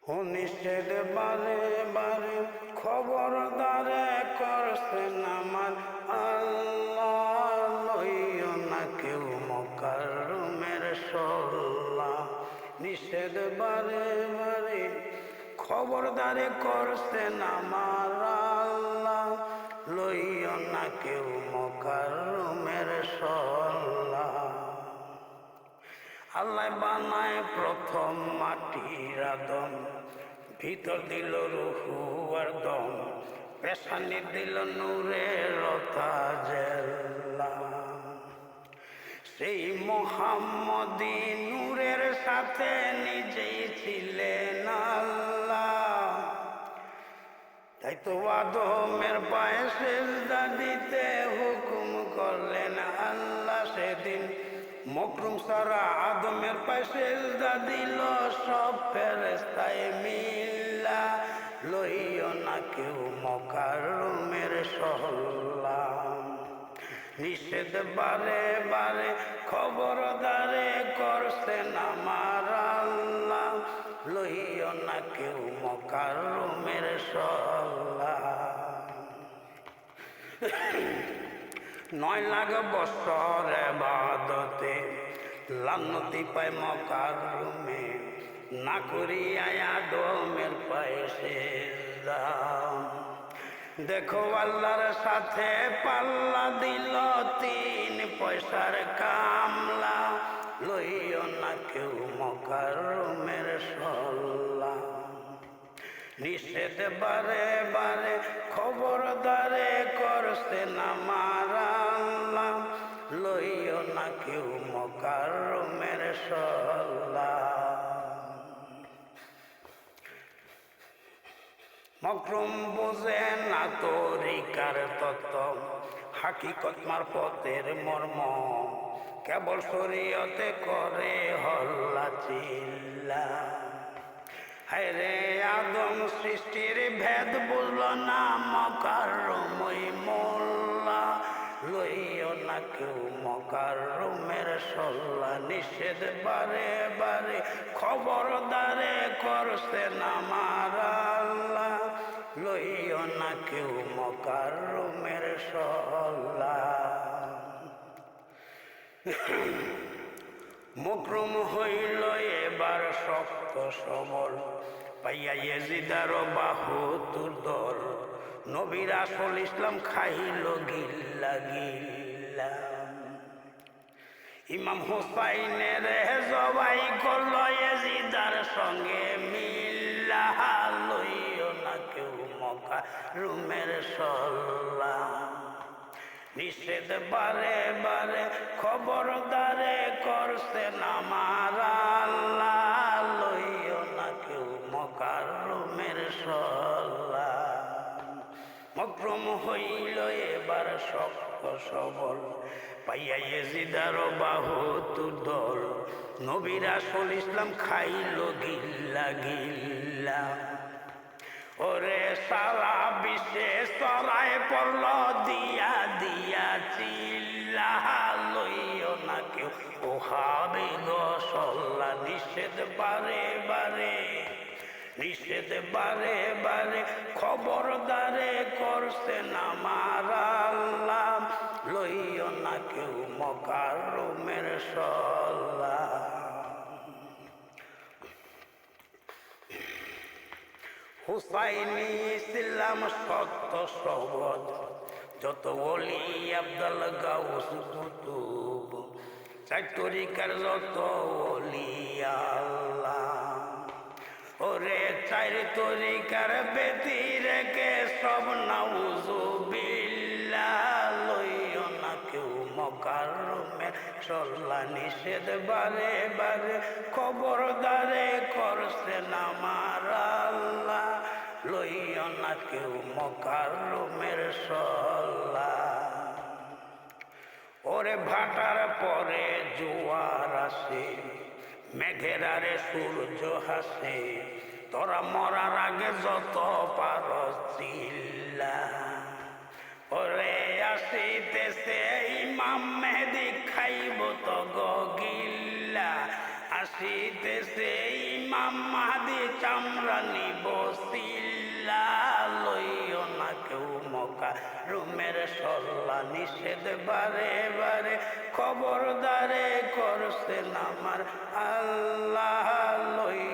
নিষেধ বারে বারে খবরদারে করছেন আমার আল্লাহ, লইও না কেউ মকারমের সল্লা। নিষেধ বারে বারে খবরদারে করছেন আমার আল্লাহ, লইও না কেউ মকারমের সল্লা। আল্লাহ বানায় প্রথম মাটির আদম, ভিতর দিল রুহু আর দম, পেশানি দিল নূরের তাজেল্লা। সেই মোহাম্মদী নূরের সাথে নিজেই ছিলেন আল্লাহ, তাই তো আদমের পায়ে সিজদা দিতে হুকুম করলেন আল্লাহ। সেদিন মকরুম সারা আদমের পায়ে সিজদা দিল সব ফেরেশতায় মিল্লা, লইও না কেউ মকারমের সল্লা। নিষেধ বারে বারে খবরদারে করছেন আমার আল্লাহ, লইও না কেউ মকারমের সল্লা। 9 লাখ বছর ইবাদতে লান্নতি পায় মকারমে, না করিয়া আদমের পায়ে সিজদা। দেখো আল্লাহর সাথে পাল্লা দিল 3 পয়সার কামলা, লইও না কেউ মকারমের সল্লা। নিষেধ বারে বারে খবরদারে করছেন আমার আল্লাহ, লইও না কেউ মকারমের সল্লা। মকরুম বোঝে না তরিকার তত্ত্ব, হাকিকত মারফতের মর্ম, কেবল শরীয়তে করে হল্লা চিল্লা। হায়রে আদম সৃষ্টির ভেদ বুঝল না মকারমই মোল্লা, লইও না কেউ মকারমের সল্লা। নিষেধ বারে বারে খবরদারে করছেন আমার আল্লাহ, লইও না কেউ মকারমের সল্লা। মকরুম হইল এবার শক্ত সবল, পাইয়া ইয়াজিদার বাহুতুর দল, নবী রাসূল ইসলাম খাইল গিল্লা গিল্লা। ইমাম হুসাইনের জবাই করল ইয়াজিদার সঙ্গে মিল্লা, লইও না কেউ মকারমের সল্লা। নিষেধ বারে বারে খবরদারে করছেন আমার আল্লাহ, লইও না কেউ মকারমের সল্লা। মকরুম হইল এবার শক্ত সবল, পাইয়া ইয়াজিদার বাহুতুর দল, নবী রাসূল ইসলাম খাইল গিল্লা গিল্লা। ওরে সারা বিশ্বে সরাই পড়ল দিয়া দিয়া চিল্লা, লইও না কেউ ওহাবে গসল্লা। নিষেধ বারে বারে নিষেধ বারে বারে খবরদারে করছেন আমার আল্লাহ, লইও না কেউ মকারমের সল্লা। হুসাইনি ইসলাম সত্য সবদ, যত ওলি আব্দুল গাউস কুতুব, 4 তরিকার যত ওলি আল্লাহ। ওরে 4 তরিকার বেদি রেখে সব নাউজুবিল্লাহ, লইও না কেউ মকারমের সল্লা। নিষেধ বারে বারে খবরদারে করছেন আমার আল্লাহ, লইও না কেউ মকারমের সল্লা। ওরে ভাটার পরে জোয়ার আসে, মেঘের আরে সূর্য হাসে, তোরা মরার আগে যত পারস চিল্লা। ওরে আসিতেছে ইমাম মেহেদি, খাইব তো গিল্লা। আসিতেছে ইমাম মাহদি চামড়া নিব সিল্লা লইও না কেউ মক্কা রুমের সল্লা নিষেধ বারে বারে খবরদারে করছেন আমার আল্লাহ লইও